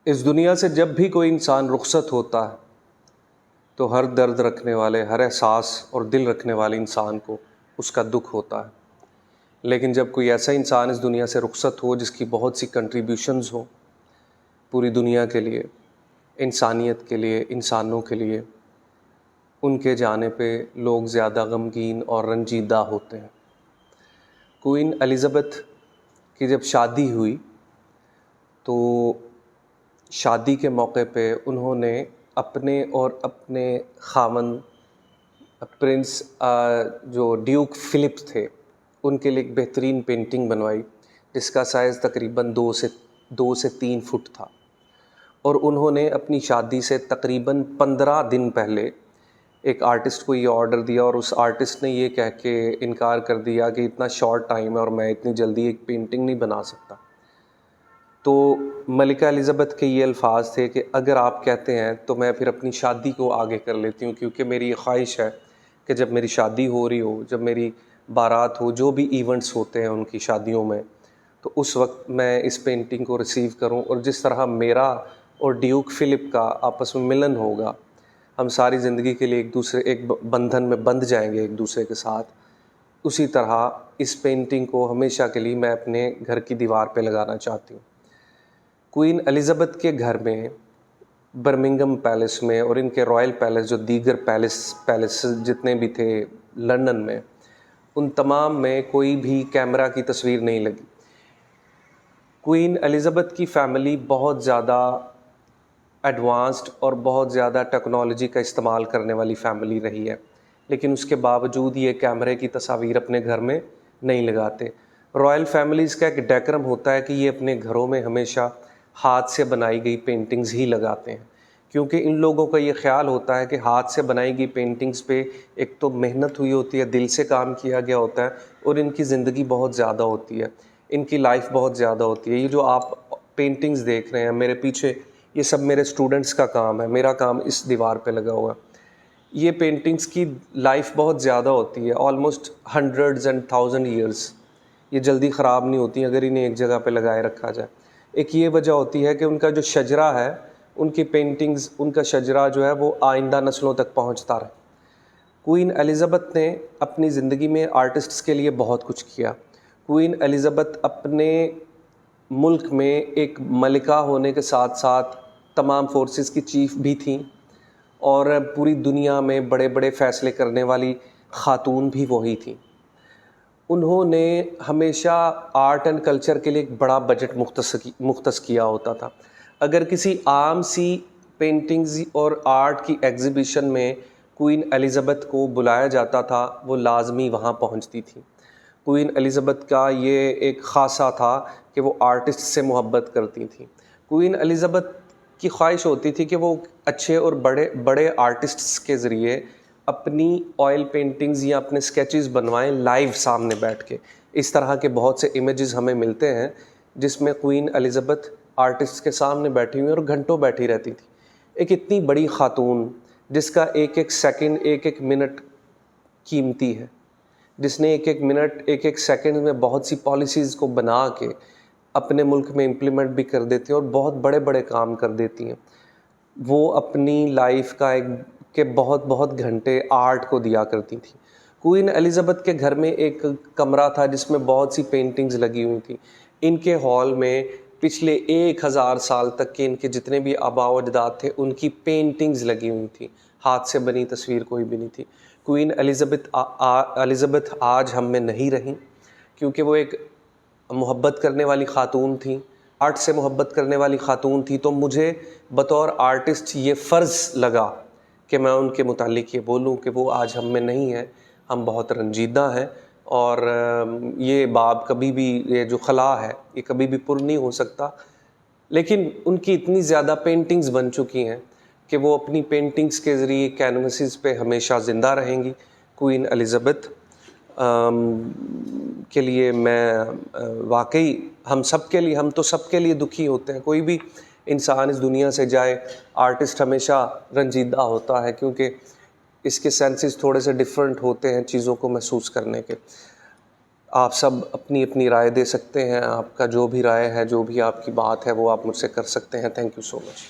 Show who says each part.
Speaker 1: इस दुनिया से जब भी कोई इंसान रुखसत होता है तो हर दर्द रखने वाले, हर एहसास और दिल रखने वाले इंसान को उसका दुख होता है। लेकिन जब कोई ऐसा इंसान इस दुनिया से रुखसत हो जिसकी बहुत सी कंट्रीब्यूशंस हो पूरी दुनिया के लिए, इंसानियत के लिए, इंसानों के लिए, उनके जाने पे लोग ज़्यादा गमगीन और रंजीदा होते हैं। क्वीन एलिज़ाबेथ की जब शादी हुई तो शादी के मौके पे उन्होंने अपने और अपने खामन प्रिंस जो ड्यूक फ़िलिप थे उनके लिए एक बेहतरीन पेंटिंग बनवाई जिसका साइज़ तकरीबन 2 से 3 फुट था। और उन्होंने अपनी शादी से तकरीबन 15 दिन पहले एक आर्टिस्ट को ये ऑर्डर दिया और उस आर्टिस्ट ने ये कह के इनकार कर दिया कि इतना शॉर्ट टाइम है और मैं इतनी जल्दी एक पेंटिंग नहीं बना सकता। तो मलिका एलिज़ाबेथ के ये अल्फाज थे कि अगर आप कहते हैं तो मैं फिर अपनी शादी को आगे कर लेती हूँ, क्योंकि मेरी ये ख्वाहिश है कि जब मेरी शादी हो रही हो, जब मेरी बारात हो, जो भी इवेंट्स होते हैं उनकी शादियों में, तो उस वक्त मैं इस पेंटिंग को रिसीव करूं और जिस तरह मेरा और ड्यूक फ़िलिप का आपस में मिलन होगा, हम सारी ज़िंदगी के लिए एक बंधन में बंध जाएंगे एक दूसरे के साथ, उसी तरह इस पेंटिंग को हमेशा के लिए मैं अपने घर की दीवार पे लगाना चाहती हूँ। क्वीन एलिज़ाबेथ के घर में, बर्मिंघम पैलेस में और इनके रॉयल पैलेस जो दीगर पैलेस जितने भी थे लंदन में, उन तमाम में कोई भी कैमरा की तस्वीर नहीं लगी। क्वीन एलिज़ाबेथ की फ़ैमिली बहुत ज़्यादा एडवांस्ड और बहुत ज़्यादा टेक्नोलॉजी का इस्तेमाल करने वाली फ़ैमिली रही है, लेकिन उसके बावजूद ये कैमरे की तस्वीर अपने घर में नहीं लगाते। रॉयल फैमिलीज़ का एक डेकोरम होता है कि ये अपने घरों में हमेशा हाथ से बनाई गई पेंटिंग्स ही लगाते हैं, क्योंकि इन लोगों का ये ख्याल होता है कि हाथ से बनाई गई पेंटिंग्स पे एक तो मेहनत हुई होती है, दिल से काम किया गया होता है और इनकी ज़िंदगी बहुत ज़्यादा होती है, इनकी लाइफ बहुत ज़्यादा होती है। ये जो आप पेंटिंग्स देख रहे हैं मेरे पीछे, ये सब मेरे स्टूडेंट्स का काम है, मेरा काम इस दीवार पे लगा हुआ है। ये पेंटिंग्स की लाइफ बहुत ज़्यादा होती है, almost hundreds and thousand years. ये जल्दी ख़राब नहीं होती अगर इन्हें एक जगह पे लगाए रखा जाए। एक ये वजह होती है कि उनका जो शजरा है, उनकी पेंटिंग्स, उनका शजरा जो है वो आइंदा नस्लों तक पहुंचता रहे। क्वीन एलिज़ाबेथ ने अपनी ज़िंदगी में आर्टिस्ट्स के लिए बहुत कुछ किया। क्वीन एलिज़ाबेथ अपने मुल्क में एक मलिका होने के साथ साथ तमाम फोर्सेस की चीफ़ भी थीं और पूरी दुनिया में बड़े बड़े फ़ैसले करने वाली ख़ातून भी वही थीं। उन्होंने हमेशा आर्ट एंड कल्चर के लिए एक बड़ा बजट मुख्तस किया होता था। अगर किसी आम सी पेंटिंग्स और आर्ट की एग्ज़िबिशन में क्वीन एलिज़ाबेथ को बुलाया जाता था, वो लाजमी वहाँ पहुँचती थी। क्वीन एलिज़ाबेथ का ये एक ख़ासा था कि वो आर्टिस्ट से मोहब्बत करती थी। क्वीन एलिज़ाबेथ की ख्वाहिश होती थी कि वो अच्छे और बड़े बड़े आर्टिस्ट्स के ज़रिए अपनी ऑयल पेंटिंग्स या अपने स्केचेस बनवाएं लाइव सामने बैठ के। इस तरह के बहुत से इमेजेस हमें मिलते हैं जिसमें क्वीन एलिज़ाबेथ आर्टिस्ट के सामने बैठी हुई और घंटों बैठी रहती थी। एक इतनी बड़ी खातून जिसका एक एक सेकंड, एक एक मिनट कीमती है, जिसने एक एक मिनट, एक एक सेकंड में बहुत सी पॉलिसीज़ को बना के अपने मुल्क में इम्प्लीमेंट भी कर देती हैं और बहुत बड़े बड़े काम कर देती हैं। वो अपनी लाइफ का के बहुत बहुत घंटे आर्ट को दिया करती थी। क्वीन एलिज़ाबेथ के घर में एक कमरा था जिसमें बहुत सी पेंटिंग्स लगी हुई थी। इनके हॉल में पिछले 1000 साल तक के इनके जितने भी आबा व अजदाद थे उनकी पेंटिंग्स लगी हुई थी, हाथ से बनी तस्वीर कोई भी नहीं थी। क्वीन एलिज़ाबेथ आज हम में नहीं रहीं, क्योंकि वो एक मोहब्बत करने वाली ख़ातून थी, आर्ट से मोहब्बत करने वाली ख़ातून थी। तो मुझे बतौर आर्टिस्ट ये फ़र्ज़ लगा कि मैं उनके मुतालिक ये बोलूँ कि वो आज हम में नहीं है, हम बहुत रंजीदा हैं और ये बाब कभी भी, ये जो खला है ये कभी भी पुर नहीं हो सकता। लेकिन उनकी इतनी ज़्यादा पेंटिंग्स बन चुकी हैं कि वो अपनी पेंटिंग्स के ज़रिए कैनवसेस पे हमेशा ज़िंदा रहेंगी। क्वीन एलिज़ाबेथ के लिए मैं वाकई हम सब के लिए, हम तो सबके लिए दुखी होते हैं। कोई भी इंसान इस दुनिया से जाए, आर्टिस्ट हमेशा रंजीदा होता है, क्योंकि इसके सेंसेस थोड़े से डिफरेंट होते हैं चीज़ों को महसूस करने के। आप सब अपनी अपनी राय दे सकते हैं। आपका जो भी राय है, जो भी आपकी बात है, वो आप मुझसे कर सकते हैं। Thank you so much.